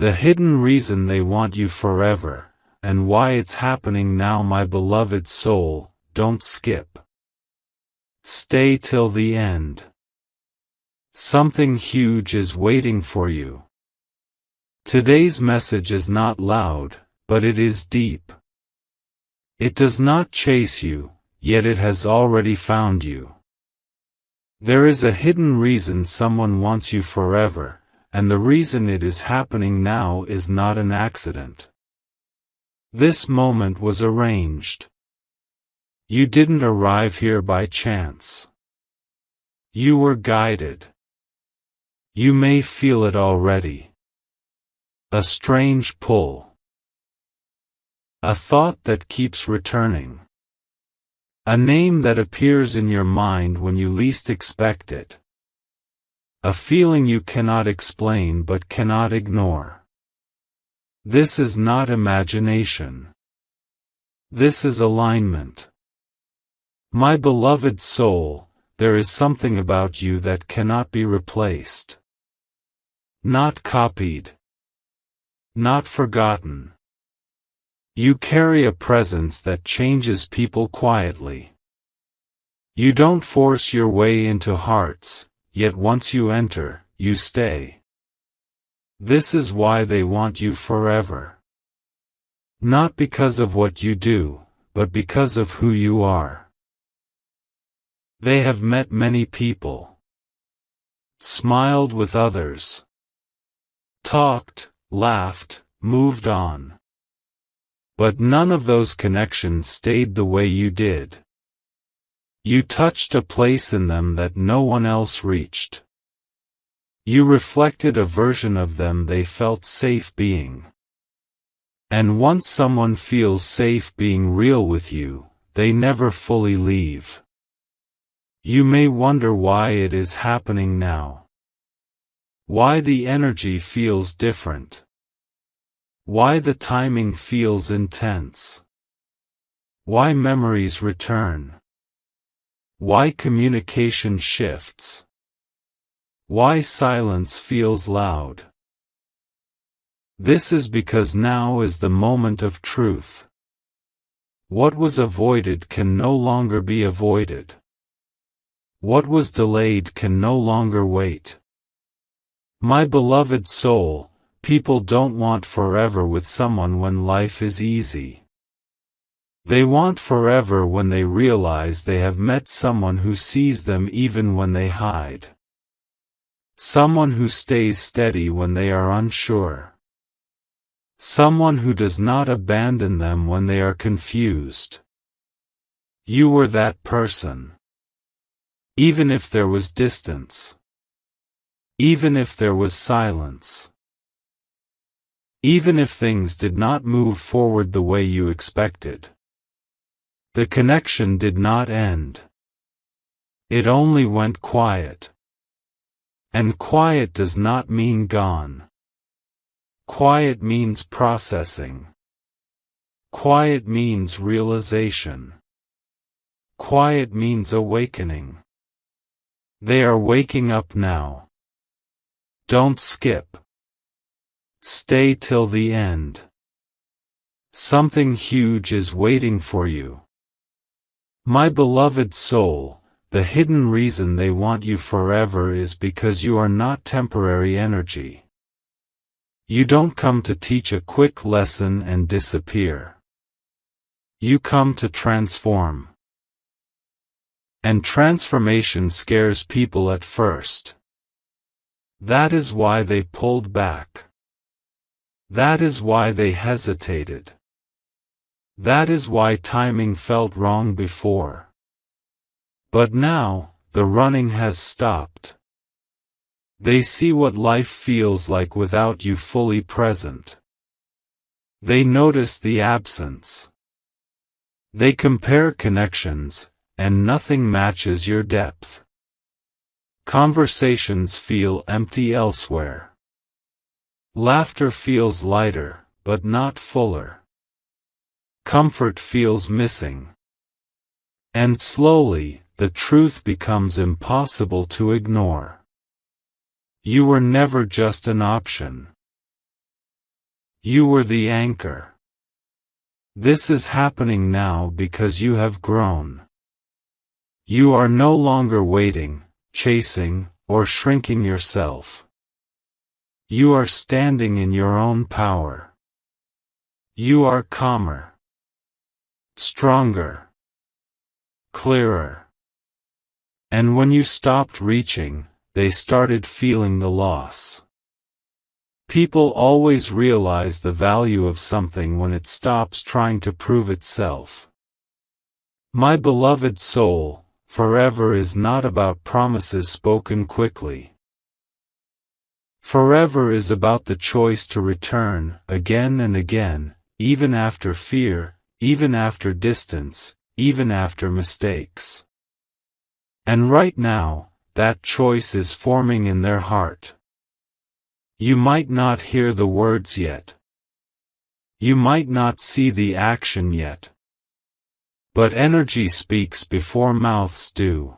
The hidden reason they want you forever, and why it's happening now, my beloved soul. Don't skip. Stay till the end. Something huge is waiting for you. Today's message is not loud, but it is deep. It does not chase you, yet it has already found you. There is a hidden reason someone wants you forever, and the reason it is happening now is not an accident. This moment was arranged. You didn't arrive here by chance. You were guided. You may feel it already. A strange pull. A thought that keeps returning. A name that appears in your mind when you least expect it. A feeling you cannot explain but cannot ignore. This is not imagination. This is alignment. My beloved soul, there is something about you that cannot be replaced. Not copied. Not forgotten. You carry a presence that changes people quietly. You don't force your way into hearts, yet once you enter, you stay. This is why they want you forever. Not because of what you do, but because of who you are. They have met many people. Smiled with others. Talked, laughed, moved on. But none of those connections stayed the way you did. You touched a place in them that no one else reached. You reflected a version of them they felt safe being. And once someone feels safe being real with you, they never fully leave. You may wonder why it is happening now. Why the energy feels different. Why the timing feels intense. Why memories return. Why communication shifts. Why silence feels loud. This is because now is the moment of truth. What was avoided can no longer be avoided. What was delayed can no longer wait. My beloved soul, people don't want forever with someone when life is easy. They want forever when they realize they have met someone who sees them even when they hide. Someone who stays steady when they are unsure. Someone who does not abandon them when they are confused. You were that person. Even if there was distance. Even if there was silence. Even if things did not move forward the way you expected. The connection did not end. It only went quiet. And quiet does not mean gone. Quiet means processing. Quiet means realization. Quiet means awakening. They are waking up now. Don't skip. Stay till the end. Something huge is waiting for you. My beloved soul, the hidden reason they want you forever is because you are not temporary energy. You don't come to teach a quick lesson and disappear. You come to transform. And transformation scares people at first. That is why they pulled back. That is why they hesitated. That is why timing felt wrong before. But now, the running has stopped. They see what life feels like without you fully present. They notice the absence. They compare connections, and nothing matches your depth. Conversations feel empty elsewhere. Laughter feels lighter, but not fuller. Comfort feels missing. And slowly, the truth becomes impossible to ignore. You were never just an option. You were the anchor. This is happening now because you have grown. You are no longer waiting, chasing, or shrinking yourself. You are standing in your own power. You are calmer, stronger, clearer. And when you stopped reaching, they started feeling the loss. People always realize the value of something when it stops trying to prove itself. My beloved soul, forever is not about promises spoken quickly. Forever is about the choice to return, again and again, even after fear, even after distance, even after mistakes. And right now, that choice is forming in their heart. You might not hear the words yet. You might not see the action yet. But energy speaks before mouths do.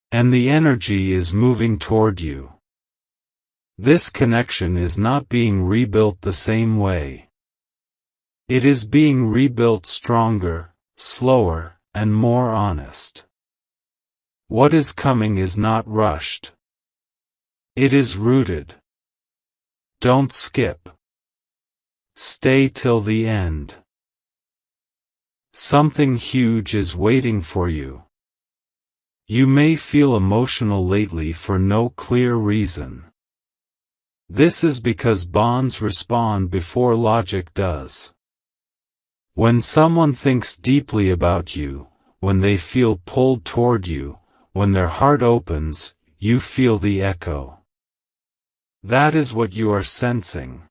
And the energy is moving toward you. This connection is not being rebuilt the same way. It is being rebuilt stronger, slower, and more honest. What is coming is not rushed. It is rooted. Don't skip. Stay till the end. Something huge is waiting for you. You may feel emotional lately for no clear reason. This is because bonds respond before logic does. When someone thinks deeply about you, when they feel pulled toward you, when their heart opens, you feel the echo. That is what you are sensing.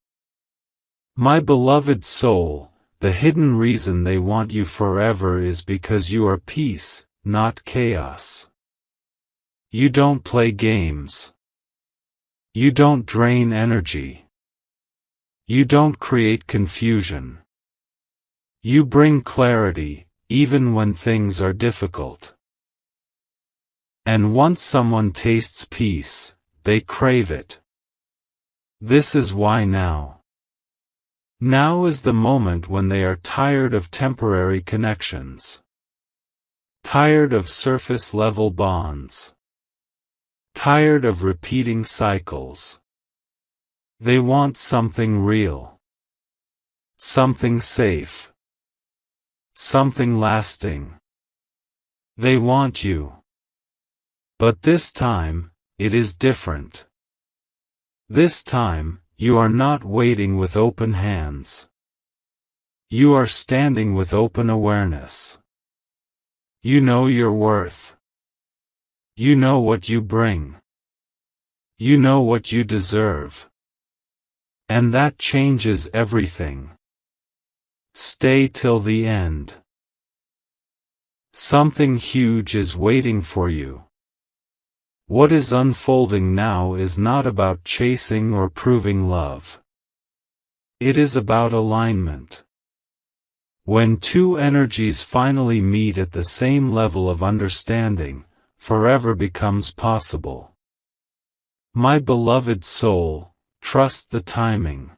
My beloved soul, the hidden reason they want you forever is because you are peace, not chaos. You don't play games. You don't drain energy. You don't create confusion. You bring clarity, even when things are difficult. And once someone tastes peace, they crave it. This is why now. Now is the moment when they are tired of temporary connections. Tired of surface-level bonds. Tired of repeating cycles. They want something real. Something safe. Something lasting. They want you. But this time, it is different. This time, you are not waiting with open hands. You are standing with open awareness. You know your worth. You know what you bring. You know what you deserve. And that changes everything. Stay till the end. Something huge is waiting for you. What is unfolding now is not about chasing or proving love. It is about alignment. When two energies finally meet at the same level of understanding, forever becomes possible. My beloved soul, trust the timing.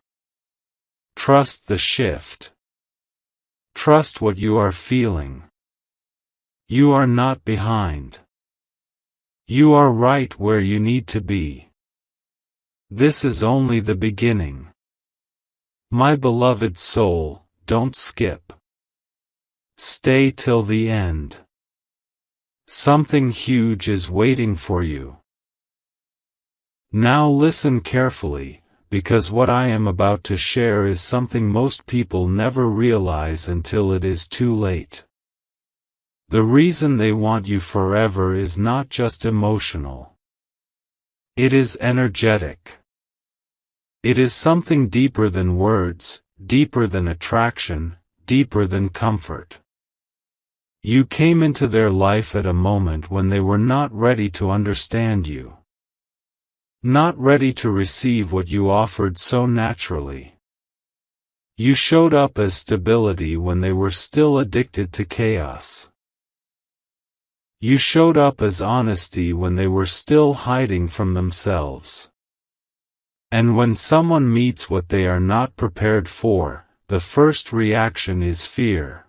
Trust the shift. Trust what you are feeling. You are not behind. You are right where you need to be. This is only the beginning. My beloved soul, don't skip. Stay till the end. Something huge is waiting for you. Now listen carefully, because what I am about to share is something most people never realize until it is too late. The reason they want you forever is not just emotional. It is energetic. It is something deeper than words, deeper than attraction, deeper than comfort. You came into their life at a moment when they were not ready to understand you. Not ready to receive what you offered so naturally. You showed up as stability when they were still addicted to chaos. You showed up as honesty when they were still hiding from themselves. And when someone meets what they are not prepared for, the first reaction is fear.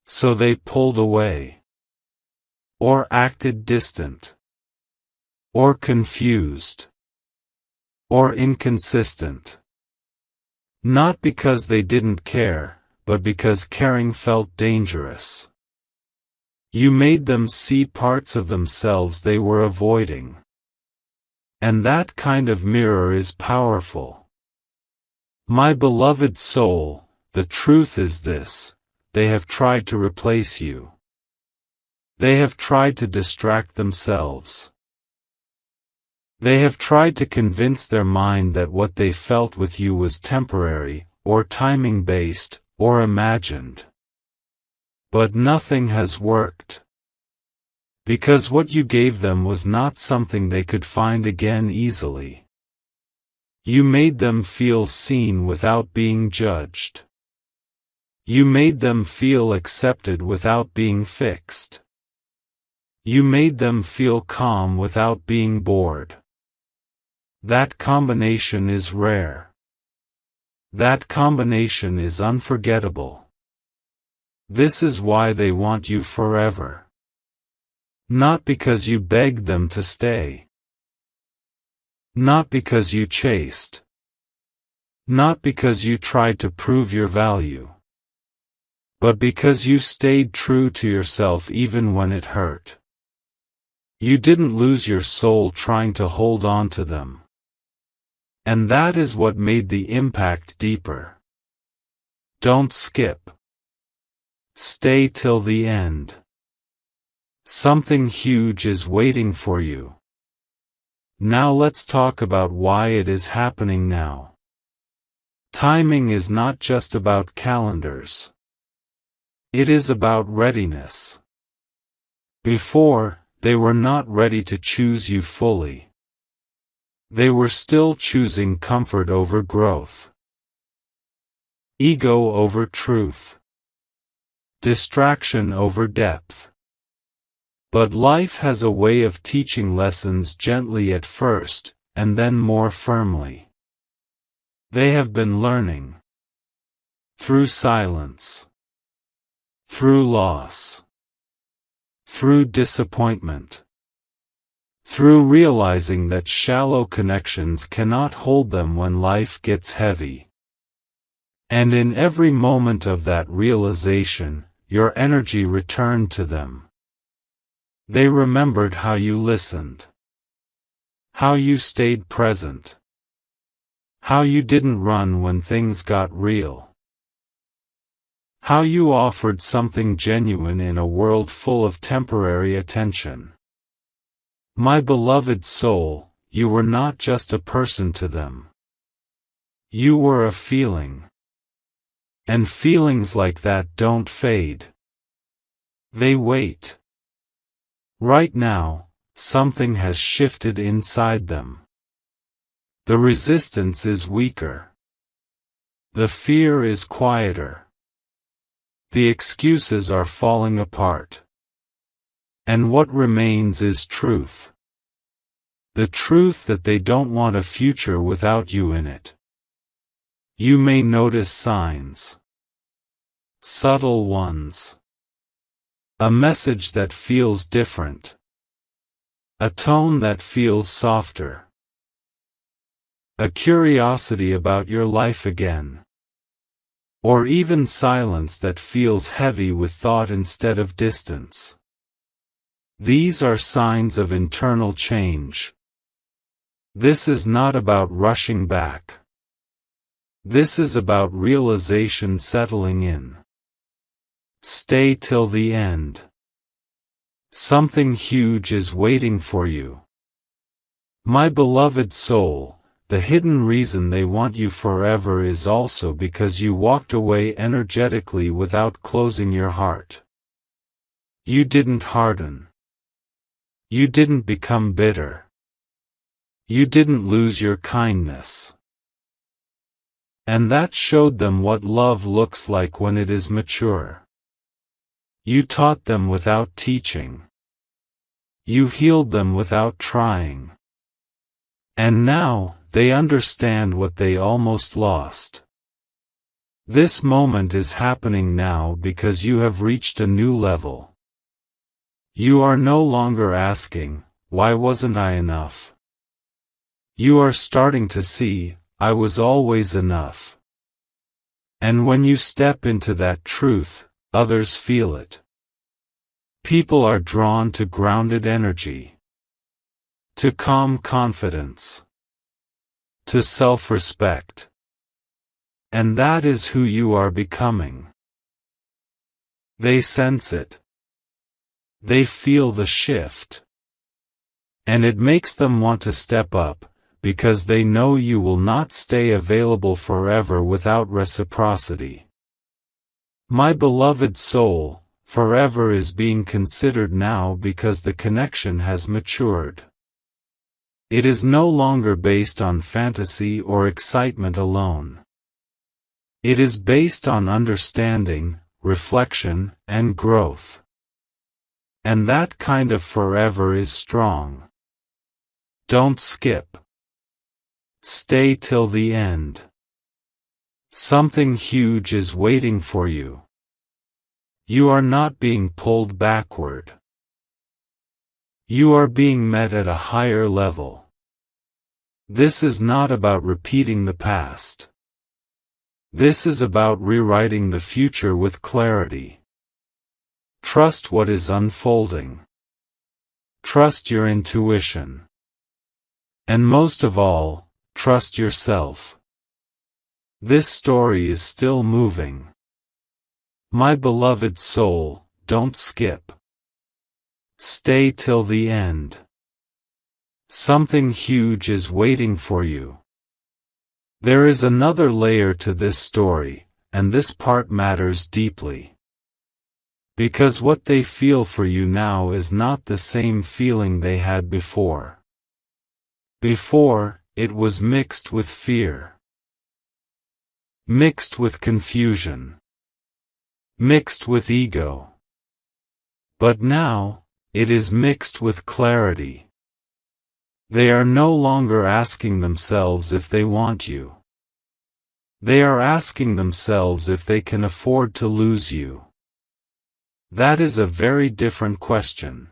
So they pulled away, or acted distant, or confused, or inconsistent. Not because they didn't care, but because caring felt dangerous. You made them see parts of themselves they were avoiding. And that kind of mirror is powerful. My beloved soul, the truth is this: they have tried to replace you. They have tried to distract themselves. They have tried to convince their mind that what they felt with you was temporary, or timing-based, or imagined. But nothing has worked. Because what you gave them was not something they could find again easily. You made them feel seen without being judged. You made them feel accepted without being fixed. You made them feel calm without being bored. That combination is rare. That combination is unforgettable. This is why they want you forever. Not because you begged them to stay. Not because you chased. Not because you tried to prove your value. But because you stayed true to yourself even when it hurt. You didn't lose your soul trying to hold on to them. And that is what made the impact deeper. Don't skip. Stay till the end. Something huge is waiting for you. Now let's talk about why it is happening now. Timing is not just about calendars. It is about readiness. Before, they were not ready to choose you fully. They were still choosing comfort over growth. Ego over truth. Distraction over depth. But life has a way of teaching lessons gently at first, and then more firmly. They have been learning. Through silence. Through loss. Through disappointment. Through realizing that shallow connections cannot hold them when life gets heavy. And in every moment of that realization, your energy returned to them. They remembered how you listened. How you stayed present. How you didn't run when things got real. How you offered something genuine in a world full of temporary attention. My beloved soul, you were not just a person to them. You were a feeling. And feelings like that don't fade. They wait. Right now, something has shifted inside them. The resistance is weaker. The fear is quieter. The excuses are falling apart. And what remains is truth. The truth that they don't want a future without you in it. You may notice signs. Subtle ones. A message that feels different. A tone that feels softer. A curiosity about your life again. Or even silence that feels heavy with thought instead of distance. These are signs of internal change. This is not about rushing back. This is about realization settling in. Stay till the end. Something huge is waiting for you. My beloved soul, the hidden reason they want you forever is also because you walked away energetically without closing your heart. You didn't harden. You didn't become bitter. You didn't lose your kindness. And that showed them what love looks like when it is mature. You taught them without teaching. You healed them without trying. And now, they understand what they almost lost. This moment is happening now because you have reached a new level. You are no longer asking, "Why wasn't I enough?" You are starting to see, "I was always enough." And when you step into that truth, others feel it. People are drawn to grounded energy, to calm confidence, to self-respect. And that is who you are becoming. They sense it. They feel the shift. And it makes them want to step up, because they know you will not stay available forever without reciprocity. My beloved soul, forever is being considered now because the connection has matured. It is no longer based on fantasy or excitement alone. It is based on understanding, reflection, and growth. And that kind of forever is strong. Don't skip. Stay till the end. Something huge is waiting for you. You are not being pulled backward. You are being met at a higher level. This is not about repeating the past. This is about rewriting the future with clarity. Trust what is unfolding. Trust your intuition. And most of all, trust yourself. This story is still moving. My beloved soul, don't skip. Stay till the end. Something huge is waiting for you. There is another layer to this story, and this part matters deeply. Because what they feel for you now is not the same feeling they had before. Before, it was mixed with fear. Mixed with confusion. Mixed with ego. But now, it is mixed with clarity. They are no longer asking themselves if they want you. They are asking themselves if they can afford to lose you. That is a very different question.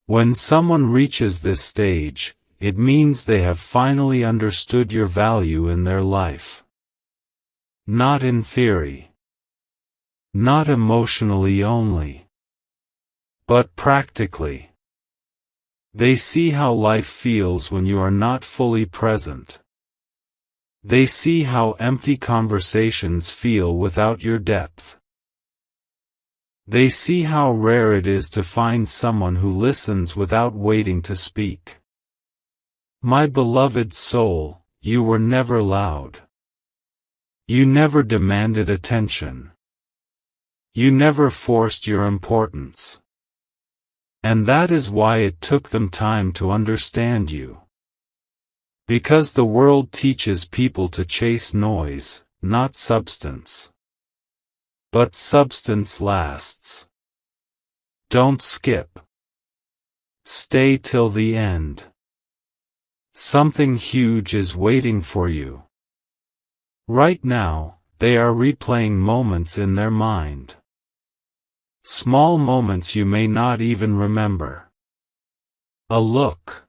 When someone reaches this stage, it means they have finally understood your value in their life. Not in theory. Not emotionally only. But practically. They see how life feels when you are not fully present. They see how empty conversations feel without your depth. They see how rare it is to find someone who listens without waiting to speak. My beloved soul, you were never loud. You never demanded attention. You never forced your importance. And that is why it took them time to understand you. Because the world teaches people to chase noise, not substance. But substance lasts. Don't skip. Stay till the end. Something huge is waiting for you. Right now, they are replaying moments in their mind. Small moments you may not even remember. A look.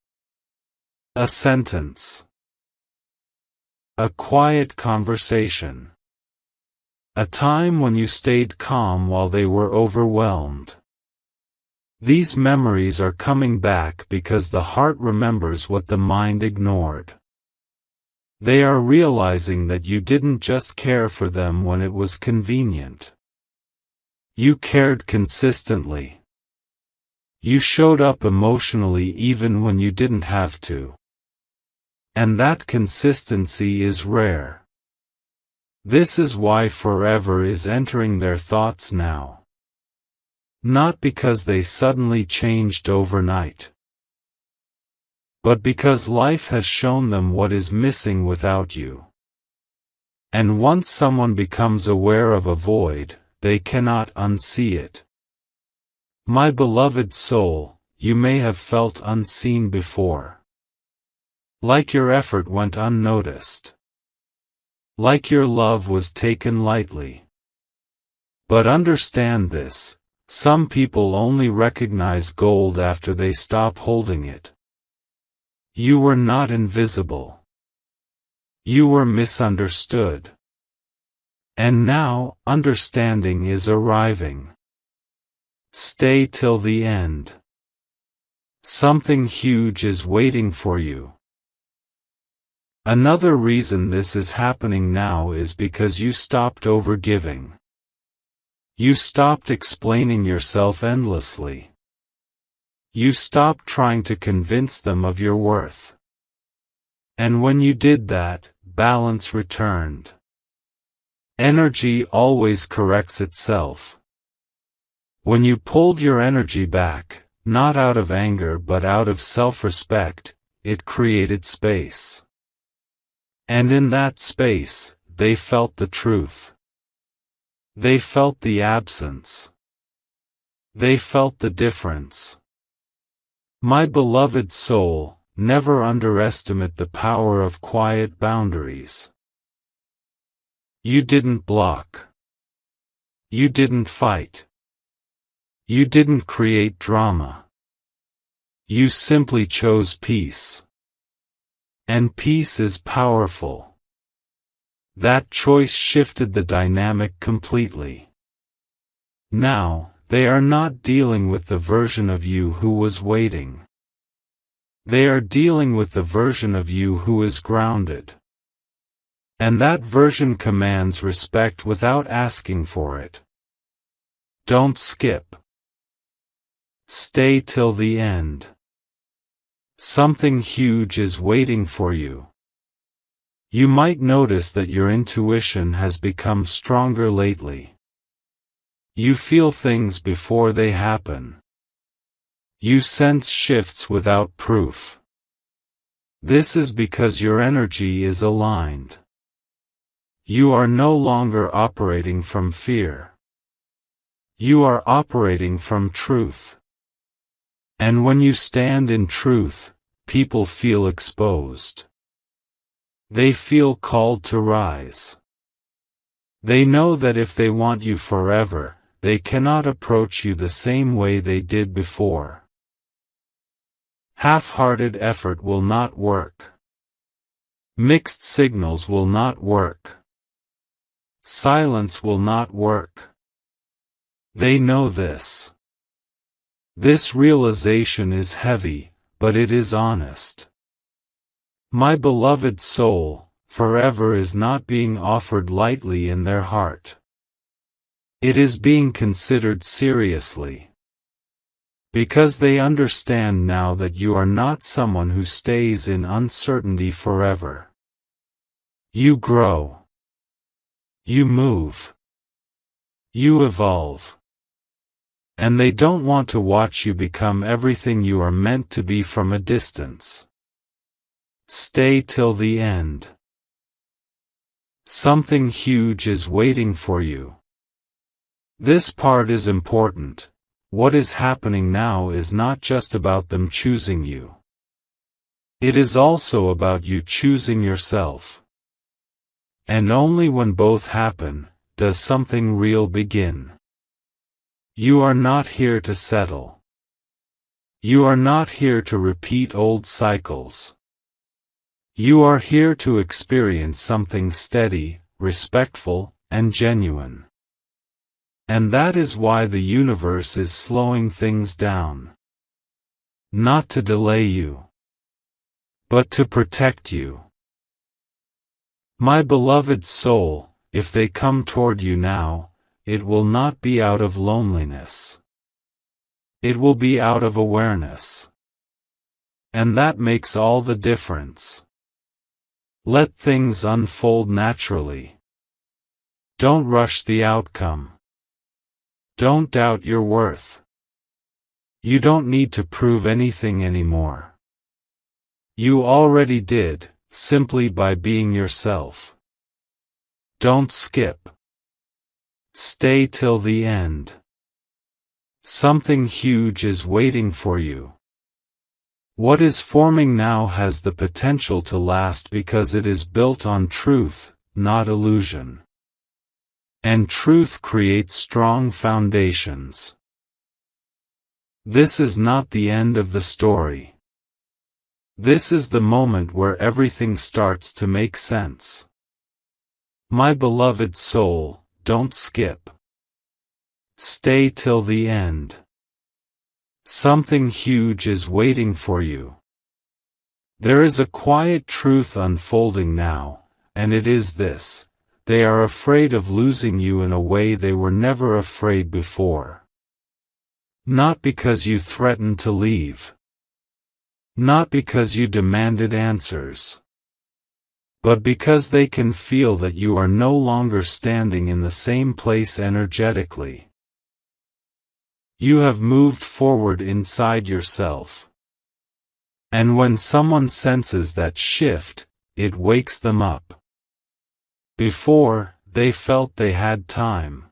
A sentence. A quiet conversation. A time when you stayed calm while they were overwhelmed. These memories are coming back because the heart remembers what the mind ignored. They are realizing that you didn't just care for them when it was convenient. You cared consistently. You showed up emotionally even when you didn't have to. And that consistency is rare. This is why forever is entering their thoughts now. Not because they suddenly changed overnight, but because life has shown them what is missing without you. And once someone becomes aware of a void, they cannot unsee it. My beloved soul, you may have felt unseen before. Like your effort went unnoticed. Like your love was taken lightly. But understand this, some people only recognize gold after they stop holding it. You were not invisible. You were misunderstood. And now, understanding is arriving. Stay till the end. Something huge is waiting for you. Another reason this is happening now is because you stopped overgiving. You stopped explaining yourself endlessly. You stopped trying to convince them of your worth. And when you did that, balance returned. Energy always corrects itself. When you pulled your energy back, not out of anger but out of self-respect, it created space. And in that space, they felt the truth. They felt the absence. They felt the difference. My beloved soul, never underestimate the power of quiet boundaries. You didn't block. You didn't fight. You didn't create drama. You simply chose peace. And peace is powerful. That choice shifted the dynamic completely. Now, they are not dealing with the version of you who was waiting. They are dealing with the version of you who is grounded. And that version commands respect without asking for it. Don't skip. Stay till the end. Something huge is waiting for you. You might notice that your intuition has become stronger lately. You feel things before they happen. You sense shifts without proof. This is because your energy is aligned. You are no longer operating from fear. You are operating from truth. And when you stand in truth, people feel exposed. They feel called to rise. They know that if they want you forever, they cannot approach you the same way they did before. Half-hearted effort will not work. Mixed signals will not work. Silence will not work. They know this. This realization is heavy, but it is honest. My beloved soul, forever is not being offered lightly in their heart. It is being considered seriously. Because they understand now that you are not someone who stays in uncertainty forever. You grow. You move. You evolve. And they don't want to watch you become everything you are meant to be from a distance. Stay till the end. Something huge is waiting for you. This part is important. What is happening now is not just about them choosing you. It is also about you choosing yourself. And only when both happen, does something real begin. You are not here to settle. You are not here to repeat old cycles. You are here to experience something steady, respectful, and genuine. And that is why the universe is slowing things down. Not to delay you, but to protect you. My beloved soul, if they come toward you now, it will not be out of loneliness. It will be out of awareness. And that makes all the difference. Let things unfold naturally. Don't rush the outcome. Don't doubt your worth. You don't need to prove anything anymore. You already did, simply by being yourself. Don't skip. Stay till the end. Something huge is waiting for you. What is forming now has the potential to last because it is built on truth, not illusion. And truth creates strong foundations. This is not the end of the story. This is the moment where everything starts to make sense. My beloved soul, don't skip. Stay till the end. Something huge is waiting for you. There is a quiet truth unfolding now, and it is this: they are afraid of losing you in a way they were never afraid before. Not because you threatened to leave. Not because you demanded answers. But because they can feel that you are no longer standing in the same place energetically. You have moved forward inside yourself. And when someone senses that shift, it wakes them up. Before, they felt they had time.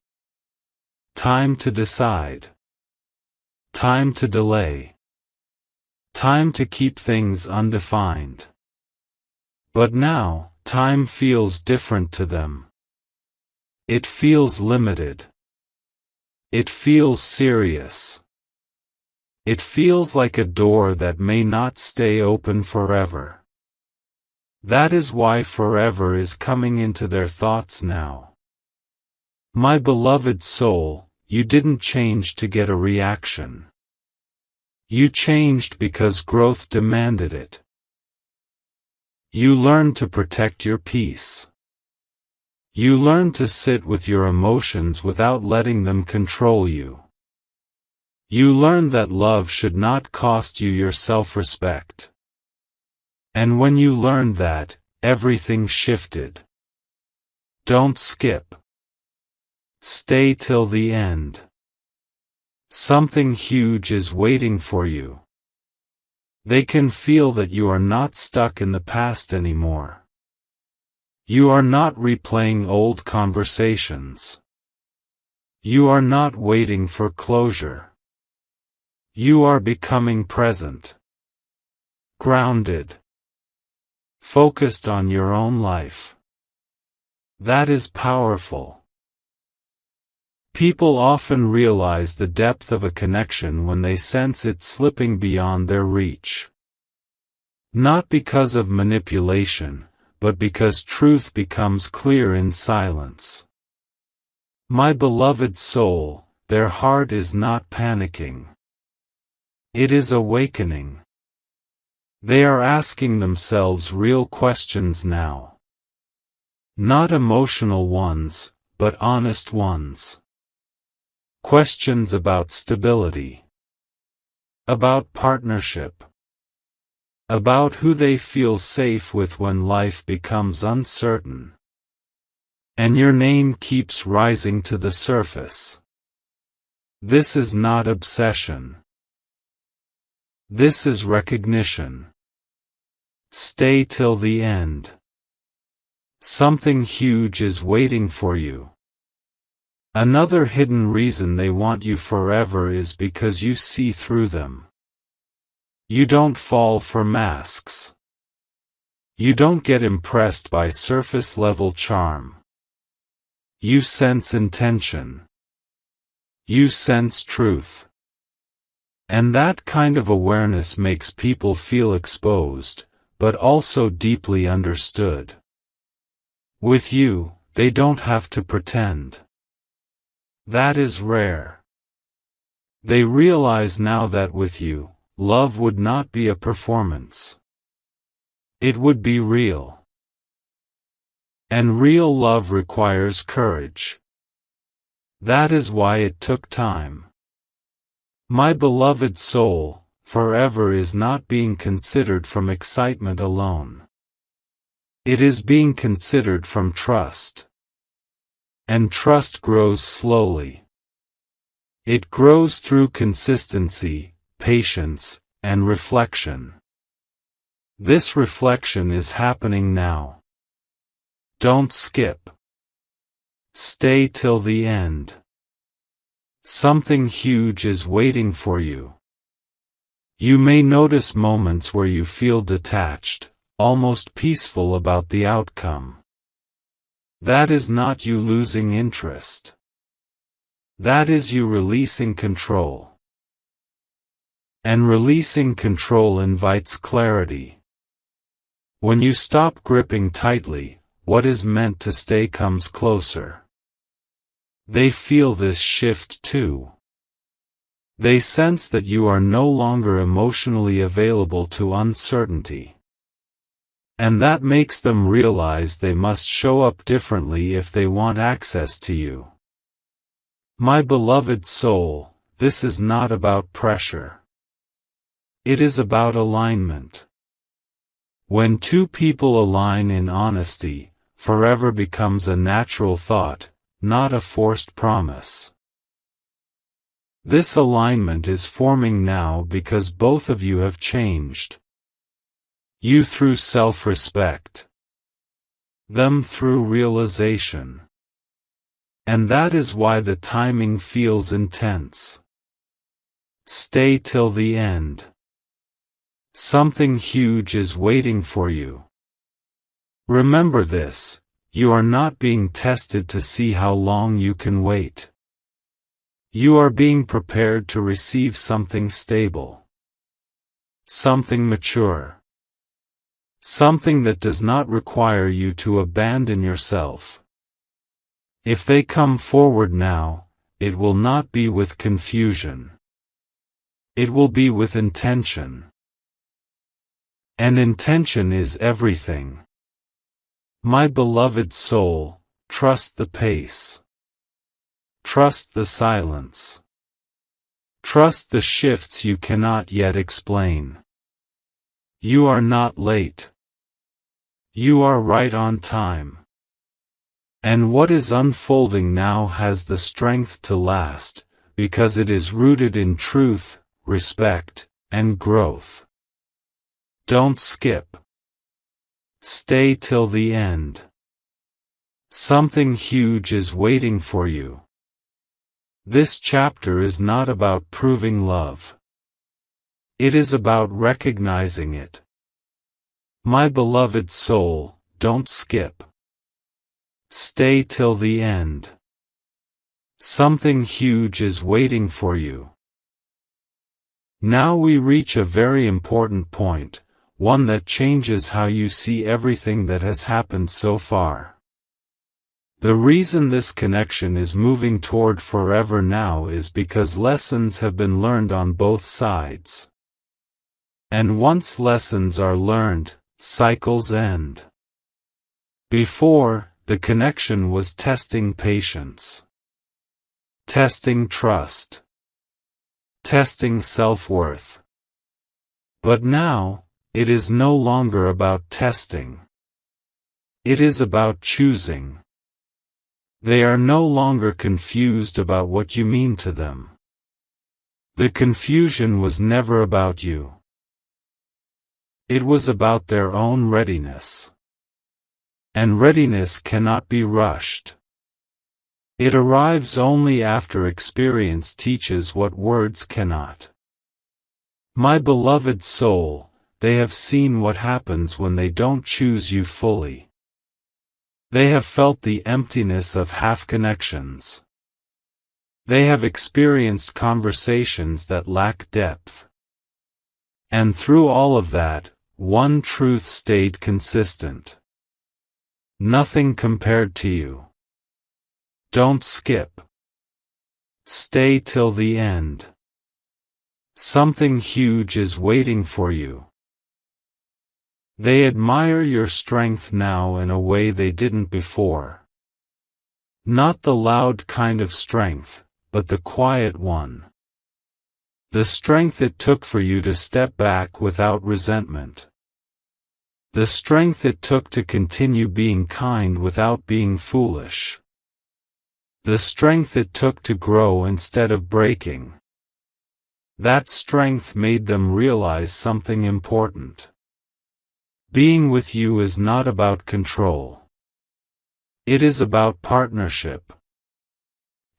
Time to decide. Time to delay. Time to keep things undefined. But now, time feels different to them. It feels limited. It feels serious. It feels like a door that may not stay open forever. That is why forever is coming into their thoughts now. My beloved soul, you didn't change to get a reaction. You changed because growth demanded it. You learned to protect your peace. You learned to sit with your emotions without letting them control you. You learned that love should not cost you your self-respect. And when you learned that, everything shifted. Don't skip. Stay till the end. Something huge is waiting for you. They can feel that you are not stuck in the past anymore. You are not replaying old conversations. You are not waiting for closure. You are becoming present. Grounded. Focused on your own life. That is powerful. People often realize the depth of a connection when they sense it slipping beyond their reach. Not because of manipulation, but because truth becomes clear in silence. My beloved soul, their heart is not panicking. It is awakening. They are asking themselves real questions now. Not emotional ones, but honest ones. Questions about stability. About partnership. About who they feel safe with when life becomes uncertain. And your name keeps rising to the surface. This is not obsession. This is recognition. Stay till the end. Something huge is waiting for you. Another hidden reason they want you forever is because you see through them. You don't fall for masks. You don't get impressed by surface-level charm. You sense intention. You sense truth. And that kind of awareness makes people feel exposed, but also deeply understood. With you, they don't have to pretend. That is rare. They realize now that with you, love would not be a performance. It would be real. And real love requires courage. That is why it took time. My beloved soul, forever is not being considered from excitement alone. It is being considered from trust. And trust grows slowly. It grows through consistency, patience, and reflection. This reflection is happening now. Don't skip. Stay till the end. Something huge is waiting for you. You may notice moments where you feel detached, almost peaceful about the outcome. That is not you losing interest. That is you releasing control. And releasing control invites clarity. When you stop gripping tightly, what is meant to stay comes closer. They feel this shift too. They sense that you are no longer emotionally available to uncertainty. And that makes them realize they must show up differently if they want access to you. My beloved soul, this is not about pressure. It is about alignment. When two people align in honesty, forever becomes a natural thought, not a forced promise. This alignment is forming now because both of you have changed. You through self-respect. Them through realization. And that is why the timing feels intense. Stay till the end. Something huge is waiting for you. Remember this, you are not being tested to see how long you can wait. You are being prepared to receive something stable. Something mature. Something that does not require you to abandon yourself. If they come forward now, it will not be with confusion. It will be with intention. And intention is everything. My beloved soul, trust the pace. Trust the silence. Trust the shifts you cannot yet explain. You are not late. You are right on time. And what is unfolding now has the strength to last, because it is rooted in truth, respect, and growth. Don't skip. Stay till the end. Something huge is waiting for you. This chapter is not about proving love. It is about recognizing it. My beloved soul, don't skip. Stay till the end. Something huge is waiting for you. Now we reach a very important point, one that changes how you see everything that has happened so far. The reason this connection is moving toward forever now is because lessons have been learned on both sides. And once lessons are learned, cycles end. Before, the connection was testing patience. Testing trust. Testing self-worth. But now, it is no longer about testing. It is about choosing. They are no longer confused about what you mean to them. The confusion was never about you. It was about their own readiness. And readiness cannot be rushed. It arrives only after experience teaches what words cannot. My beloved soul, they have seen what happens when they don't choose you fully. They have felt the emptiness of half-connections. They have experienced conversations that lack depth. And through all of that, one truth stayed consistent. Nothing compared to you. Don't skip. Stay till the end. Something huge is waiting for you. They admire your strength now in a way they didn't before. Not the loud kind of strength, but the quiet one. The strength it took for you to step back without resentment. The strength it took to continue being kind without being foolish. The strength it took to grow instead of breaking. That strength made them realize something important. Being with you is not about control. It is about partnership.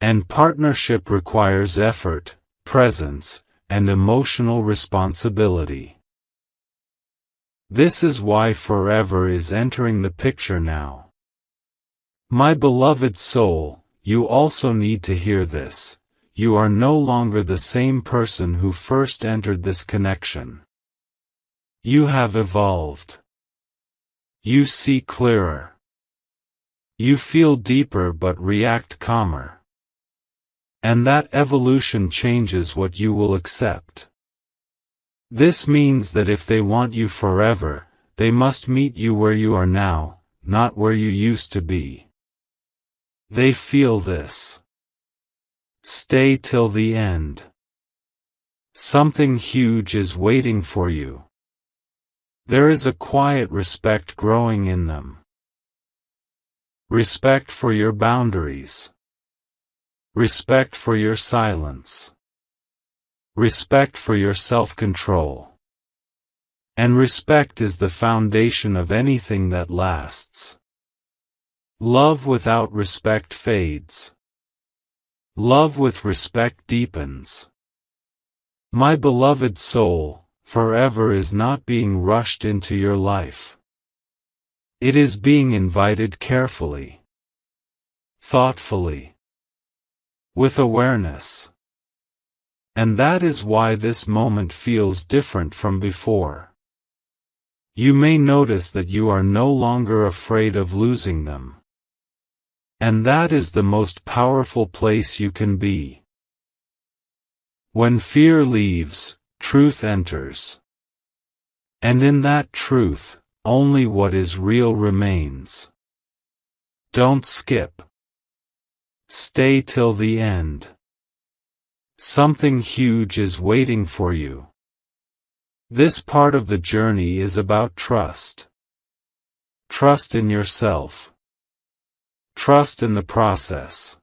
And partnership requires effort, presence, and emotional responsibility. This is why forever is entering the picture now. My beloved soul, you also need to hear this. You are no longer the same person who first entered this connection. You have evolved. You see clearer. You feel deeper but react calmer. And that evolution changes what you will accept. This means that if they want you forever, they must meet you where you are now, not where you used to be. They feel this. Stay till the end. Something huge is waiting for you. There is a quiet respect growing in them. Respect for your boundaries. Respect for your silence. Respect for your self-control. And respect is the foundation of anything that lasts. Love without respect fades. Love with respect deepens. My beloved soul, forever is not being rushed into your life. It is being invited carefully, thoughtfully, with awareness. And that is why this moment feels different from before. You may notice that you are no longer afraid of losing them. And that is the most powerful place you can be. When fear leaves, truth enters. And in that truth, only what is real remains. Don't skip. Stay till the end. Something huge is waiting for you. This part of the journey is about trust. Trust in yourself. Trust in the process.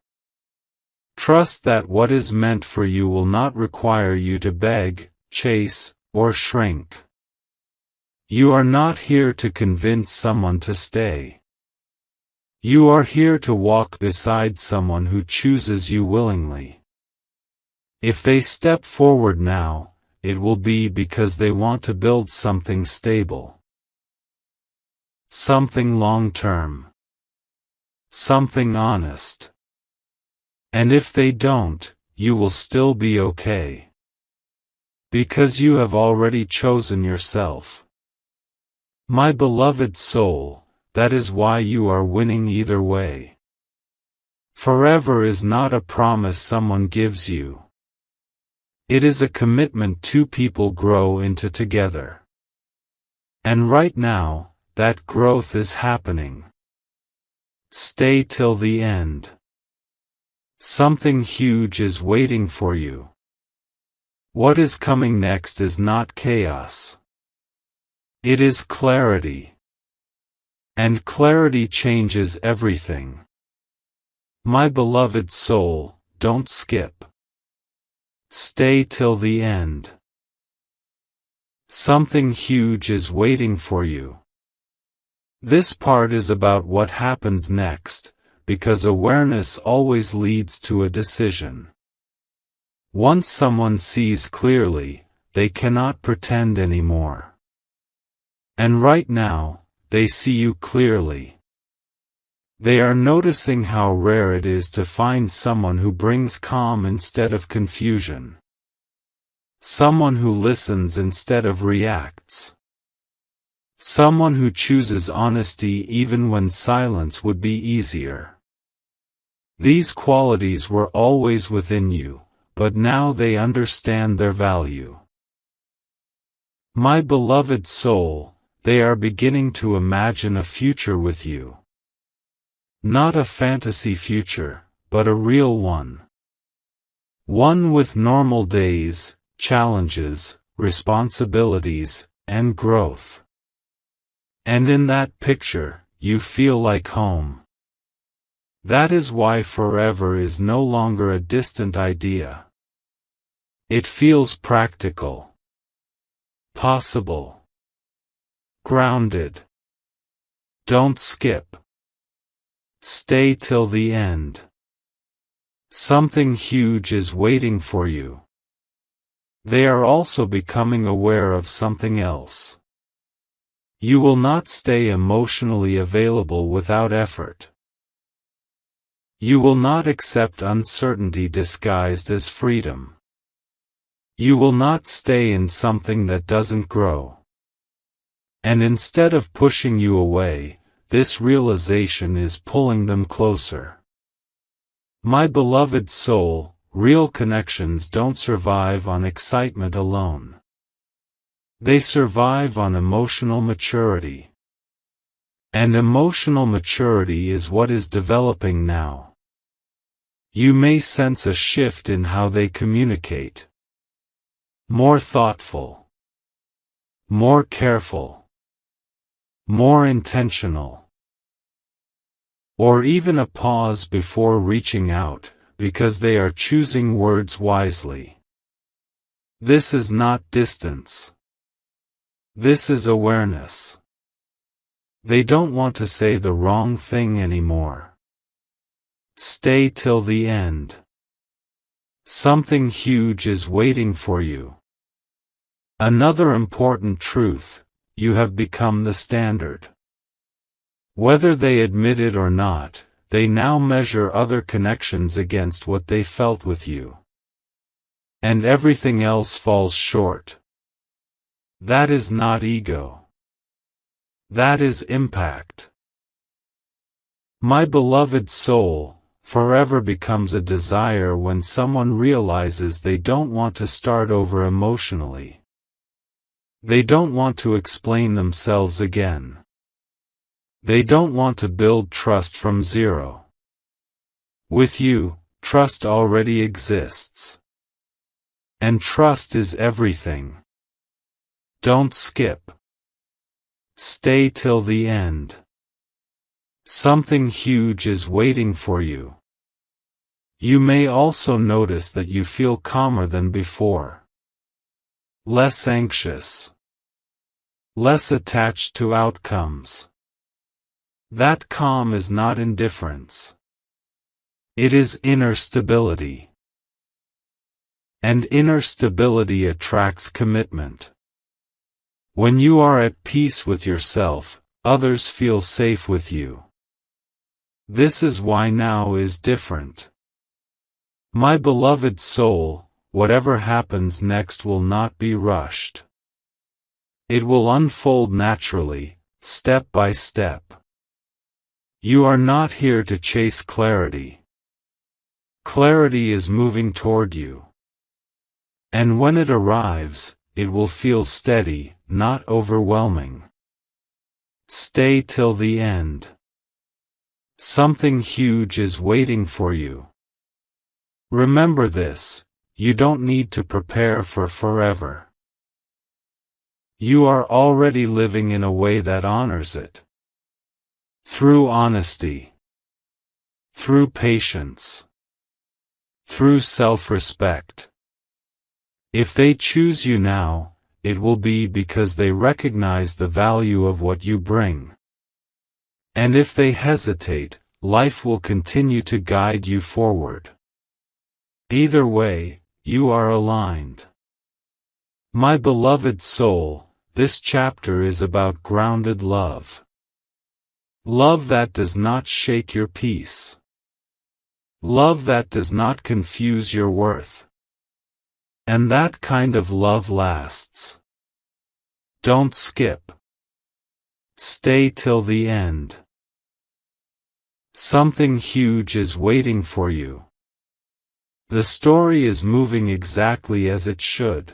Trust that what is meant for you will not require you to beg, chase, or shrink. You are not here to convince someone to stay. You are here to walk beside someone who chooses you willingly. If they step forward now, it will be because they want to build something stable. Something long-term. Something honest. And if they don't, you will still be okay. Because you have already chosen yourself. My beloved soul, that is why you are winning either way. Forever is not a promise someone gives you. It is a commitment two people grow into together. And right now, that growth is happening. Stay till the end. Something huge is waiting for you. What is coming next is not chaos. It is clarity. And clarity changes everything. My beloved soul, don't skip. Stay till the end. Something huge is waiting for you. This part is about what happens next, because awareness always leads to a decision. Once someone sees clearly, they cannot pretend anymore. And right now, they see you clearly. They are noticing how rare it is to find someone who brings calm instead of confusion. Someone who listens instead of reacts. Someone who chooses honesty even when silence would be easier. These qualities were always within you, but now they understand their value. My beloved soul, they are beginning to imagine a future with you. Not a fantasy future, but a real one. One with normal days, challenges, responsibilities, and growth. And in that picture, you feel like home. That is why forever is no longer a distant idea. It feels practical. Possible. Grounded. Don't skip. Stay till the end. Something huge is waiting for you. They are also becoming aware of something else. You will not stay emotionally available without effort. You will not accept uncertainty disguised as freedom. You will not stay in something that doesn't grow. And instead of pushing you away, this realization is pulling them closer. My beloved soul, real connections don't survive on excitement alone. They survive on emotional maturity. And emotional maturity is what is developing now. You may sense a shift in how they communicate. More thoughtful. More careful. More intentional. Or even a pause before reaching out, because they are choosing words wisely. This is not distance. This is awareness. They don't want to say the wrong thing anymore. Stay till the end. Something huge is waiting for you. Another important truth: you have become the standard. Whether they admit it or not, they now measure other connections against what they felt with you. And everything else falls short. That is not ego. That is impact. My beloved soul, forever becomes a desire when someone realizes they don't want to start over emotionally. They don't want to explain themselves again. They don't want to build trust from zero. With you, trust already exists. And trust is everything. Don't skip. Stay till the end. Something huge is waiting for you. You may also notice that you feel calmer than before. Less anxious. Less attached to outcomes. That calm is not indifference. It is inner stability. And inner stability attracts commitment. When you are at peace with yourself, others feel safe with you. This is why now is different. My beloved soul, whatever happens next will not be rushed. It will unfold naturally, step by step. You are not here to chase clarity. Clarity is moving toward you. And when it arrives, it will feel steady, not overwhelming. Stay till the end. Something huge is waiting for you. Remember this: you don't need to prepare for forever. You are already living in a way that honors it. Through honesty. Through patience. Through self-respect. If they choose you now, it will be because they recognize the value of what you bring. And if they hesitate, life will continue to guide you forward. Either way, you are aligned. My beloved soul, this chapter is about grounded love. Love that does not shake your peace. Love that does not confuse your worth. And that kind of love lasts. Don't skip. Stay till the end. Something huge is waiting for you. The story is moving exactly as it should.